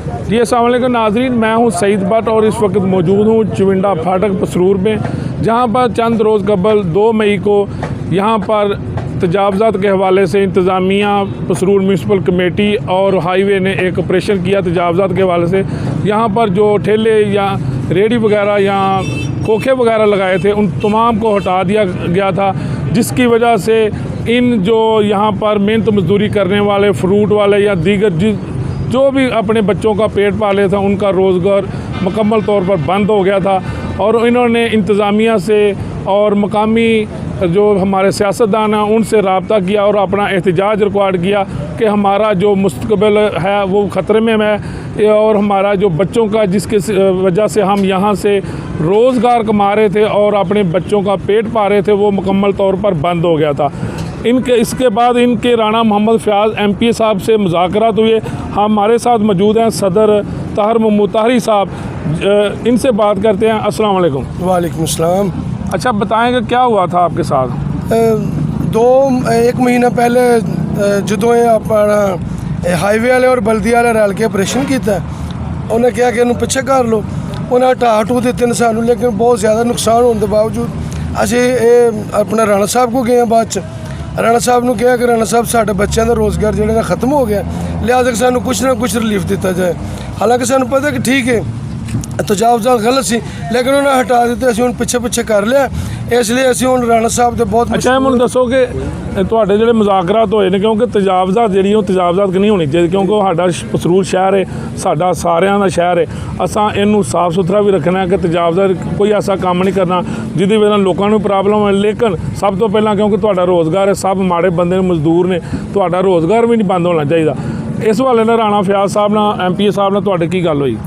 जी अस्सलाम वालेकुम नाज़रीन, मैं हूं सईद भट्ट और इस वक्त मौजूद हूं चुविंडा फाटक पसरूर में, जहां पर चंद रोज़ कबल 2 मई को यहां पर तजावज़ात के हवाले से इंतज़ामिया, पसरूर म्यूनसिपल कमेटी और हाईवे ने एक ऑपरेशन किया तजावज़ात के हवाले से। यहाँ पर जो ठेले या रेडी वगैरह या खोखे वगैरह लगाए थे उन तमाम को हटा दिया गया था, जिसकी वजह से इन जो यहाँ पर मेहनत मजदूरी करने वाले फ्रूट वाले या दीगर जो भी अपने बच्चों का पेट पाले था उनका रोज़गार मुकम्मल तौर पर बंद हो गया था। और इन्होंने इंतज़ामिया से और मकामी जो हमारे सियासतदान हैं उनसे रब्ता किया और अपना एहतजाज रिकॉर्ड किया कि हमारा जो मुस्तकबिल है वो ख़तरे में है और हमारा जो बच्चों का जिसके वजह से हम यहाँ से रोज़गार कमा रहे थे और अपने बच्चों का पेट पा रहे थे वो मुकम्मल तौर पर बंद हो गया था। इसके बाद इनके राणा मोहम्मद फ़याज़ MP साहब से मुज़ाकरात हुए। हमारे साथ मौजूद हैं सदर ताहिर महमूद ताहिरी साहब, इनसे बात करते हैं। अस्सलाम वालेकुम। वालेकुम सलाम। अच्छा बताएं कि क्या हुआ था आपके साथ? 1 महीना पहले जो अपना हाईवे वाले और बल्दिया वाले रल के ऑपरेशन किया, उन्हें कहा कि इन्हू पिछे कर लो, उन्हें हटा हटू दिते ने सानू, लेकिन बहुत ज़्यादा नुकसान होने के बावजूद असी अपना राणा साहब को गए। बाद राणा साहब ने कहा कि राणा साहब साढ़े बच्चों का रोज़गार जो खत्म हो गया, लिहाजा कि सानू कुछ ना कुछ रिलीफ दिता जाए। हालांकि सानू पता कि ठीक है तजावज़ात गलत सी, लेकिन उन्हें हटा दिते, असीं हुण पिछे पिछे कर लिया, इसलिए असीं हुण राणा साहब दे बहुत। अच्छा मैनूं दसो कि तुहाडे जिहड़े मुज़ाकरात होए ने, क्योंकि तजावज़ात जिहड़ी ओह तजावज़ात नहीं होनी चाहिए, क्योंकि साडा पसरूर शहर है, साडा सारियां दा शहर है, असां इहनूं साफ सुथरा भी रखना है कि तजावज़ात कोई ऐसा काम नहीं करना जिहदी वजह नाल लोकां नूं प्रॉब्लम है। लेकिन सब तो पहलां क्योंकि तुहाडा रोज़गार है, सब माड़े बंदे मजदूर ने, तुहाडा रोज़गार भी नहीं बंद होना चाहिए। इस हवाले नाल राणा फ़याज़ साहब नाल MP साहब नाल तुहाडी की गल होई?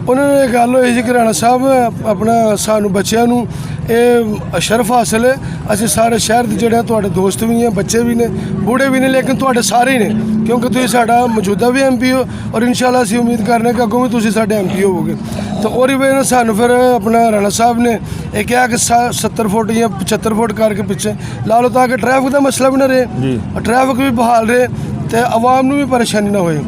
उन्होंने गल हुई जी कि राणा साहब अपना सानू बच्चों नूं ये शरफ हासिल है, असीं सारे शहर के जोड़े तुहाडे दोस्त भी हैं, बच्चे भी ने, बूढ़े भी ने, लेकिन तुहाडे सारे ही ने, क्योंकि तुसीं साडा मौजूदा भी MP हो और इंशाल्लाह असीं उम्मीद करने कि अगों भी तुसीं साडे MP होवोगे। तो ओहदी वजह नाल सानू फिर अपना राणा साहब ने यह कहा कि 70 फुट या 75 फुट करके पिछे ला लो, ताकि ट्रैफिक का मसला भी ना रहे, ट्रैफिक भी बहाल रहे तो आवाम नूं भी परेशानी ना होए।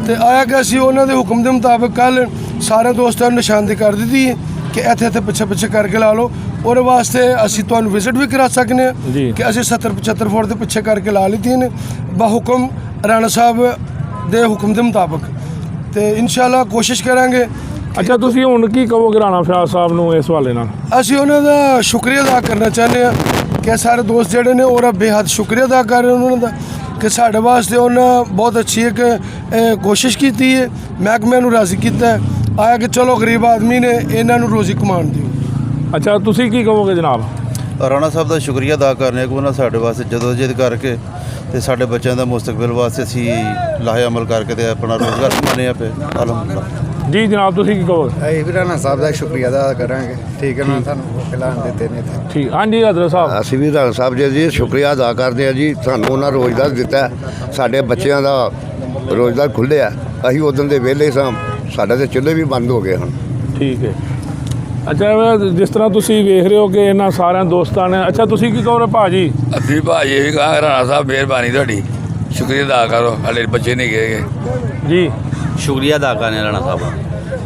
तो आया कि असीं उन्हां दे हुक्म के मुताबिक कल सारे दोस्तों ने निशानदी कर दी है कि इत्थे पिछे पिछे करके ला लो। और वास्ते असीं तुहानूं विजिट भी करा सकने कि असीं 70-75 फुट के पिछे करके ला लीती ने बहुकम राणा साहब दे हुक्म के मुताबिक, तो इंशाल्लाह कोशिश करांगे। अच्छा तुसीं हुण की कहोगे राणा फ़याज़ साहब नूं इस हवाले नाल? असीं उन्हां दा शुक्रिया अदा करना चाहते हैं कि सारे दोस्त जिहड़े ने और बेहद शुक्रिया अदा कर रहे उन्होंने दा कि साढ़े वास्ते उन्हें बहुत अच्छी एक कोशिश की है, महकमे नूं राज़ी किया, आया कि चलो गरीब आदमी ने इन्हों रोज़ी कमान दी। अच्छा तुसीं की कहोगे जनाब? राणा साहब का शुक्रिया अदा करने को उन्होंने साढ़े वास्ते जदोजहद करके तो साढ़े बच्चों का मुस्तकबिल वास्ते असी लाहे अमल करके तो अपना रोज़गार कमाने पे अलहमदुलिल्लाह। जी जनाब तुसीं की कहोगे? ਅਸੀਂ ਵੀ ਰਾਣਾ ਸਾਹਿਬ ਦਾ ਸ਼ੁਕਰੀਆ ਅਦਾ ਕਰਾਂਗੇ, ਠੀਕ ਹੈ ਨਾ, ਸਾਨੂੰ ਖਿਲਾਣ ਦਿੱਤੇ ਨੇ। ठीक हाँ जी हज़रत साहब। ਅਸੀਂ ਵੀ ਰਾਣਾ ਸਾਹਿਬ ਜੀ ਸ਼ੁਕਰੀਆ ਅਦਾ ਕਰਦੇ ਹਾਂ ਜੀ, ਸਾਨੂੰ ਉਹਨਾਂ ਰੋਜ਼ਗਾਰ ਦਿੱਤਾ, ਸਾਡੇ ਬੱਚਿਆਂ ਦਾ ਰੋਜ਼ਗਾਰ ਖੁੱਲ੍ਹਿਆ, ਅਸੀਂ ਉਦੋਂ ਦੇ ਵਿਹਲੇ ਸਾਂ, ਸਾਡੇ ਤੇ ਚੁੱਲ੍ਹੇ ਵੀ ਬੰਦ ਹੋ ਗਏ ਹਨ। ठीक है। अच्छा जिस तरह तुसीं वेख रहे हो कि इन्हां सारे दोस्तां ने, अच्छा तुसीं की कहो रहे भाजी? ਅਸੀਂ ਭਾਜੀ ਇਹ ਵੀ ਕਹਾਂ ਰਾਣਾ ਸਾਹਿਬ ਮਿਹਰਬਾਨੀ ਤੁਹਾਡੀ, ਸ਼ੁਕਰੀਆ ਅਦਾ ਕਰੋ, ਹਾਲੇ ਬੱਚੇ नहीं गए जी शुक्रिया अदा करने राणा साहब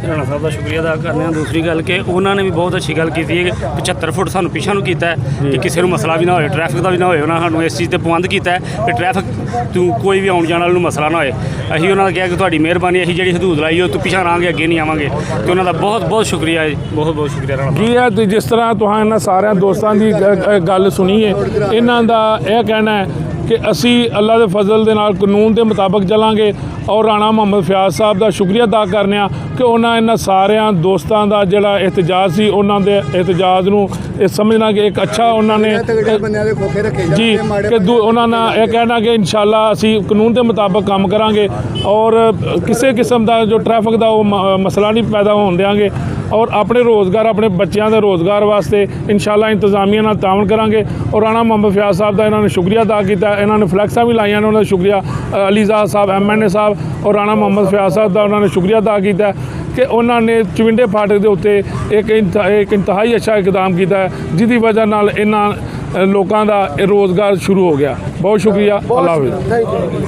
राणा साहब का शुक्रिया अदा करने। दूसरी गल कि उन्होंने भी बहुत अच्छी गल की है कि 75 फुट सानू पिछा नूं कीता है कि किसी को मसला भी ना हो, ट्रैफिक का भी ना हो, उन्होंने सानू इस चीज़ से पाबंद किया है कि ट्रैफिक तू कोई भी आने जाने वाले मसला ना हो। असीं उन्होंने कहा कि तुहाडी मेहरबानी, असीं जिहड़ी हदूद लाई हो तो पिछा रहांगे, अगे नहीं आवांगे, तो उन्होंने बहुत बहुत शुक्रिया है, बहुत बहुत शुक्रिया राणा जी है। जिस तरह तुहां इन्हां सारे दोस्तों की गल सुनी है, इन्हां दा यह कहना है कि असी अल्लाह के फजल के नाल कानून के मुताबिक चलांगे और राणा मोहम्मद फ़याज़ साहब का शुक्रिया अदा करने कि उन्होंने इन्हां सारियां दोस्तों का जिहड़ा एहतजाज सी, उन्होंने एहतजाज नूं समझना कि एक अच्छा उन्होंने जी कि उन्होंने यह कहना कि इंशाल्लाह असी कानून के मुताबिक काम करांगे और किसी किस्म का जो ट्रैफिक का वो मसला नहीं पैदा होने देंगे और अपने रोज़गार, अपने बच्चों के रोज़गार वास्ते इंशाल्लाह इंतजामिया नाल तावन करांगे। और राणा मोहम्मद फ़याज़ साहब का इन्होंने शुक्रिया अदा किया, इन्होंने फ्लैक्सां भी लाइया, उन्होंने शुक्रिया अलीज़ाद साहब MNA साहब और राणा मोहम्मद फ़याज़ साहब का उन्होंने शुक्रिया अदा किया कि उन्होंने चुविंडे फाटक के उत्ते एक इंतहाई अच्छा इकदाम किया है, जिसकी वजह नाल इन्हां लोगों का रोज़गार शुरू हो गया। बहुत शुक्रिया, अल्लाह हाफ़िज़।